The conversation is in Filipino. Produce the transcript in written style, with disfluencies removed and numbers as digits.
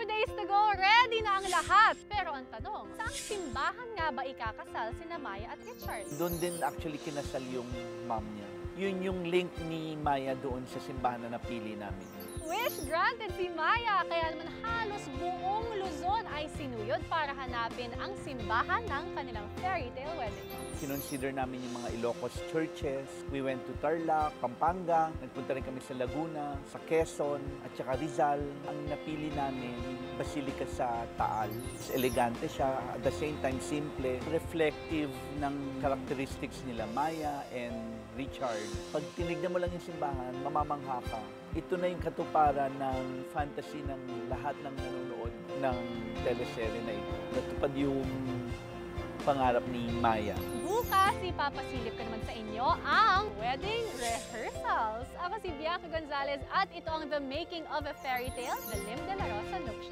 days to go, ready na ang lahat. Pero ang tanong, saang simbahan nga ba ikakasal sina Maya at Richard? Doon din actually kinasal yung mom niya. Yun yung link ni Maya doon sa simbahan na napili namin. Wish granted si Maya, kaya naman halos buong Luzon ay sinuyod para hanapin ang simbahan ng kanilang fairy tale wedding. Kinonsider namin yung mga Ilocos churches. We went to Tarlac, Pampanga, nagpunta rin kami sa Laguna, sa Quezon, at saka Rizal. Ang napili namin, Basilica sa Taal. Elegante siya, at the same time simple, reflective ng characteristics nila Maya and Richard. Pag tinignan mo lang yung simbahan, mamamangha ka. Ito na yung katuparan ng fantasy ng lahat ng nanonood ng teleserye na ito. Natupad yung pangarap ni Maya. Bukas, ipapasilip ko naman sa inyo ang wedding rehearsals. Ako si Bianca Gonzalez at ito ang The Making of a Fairy Tale, The Lim de la Rosa Nupcial.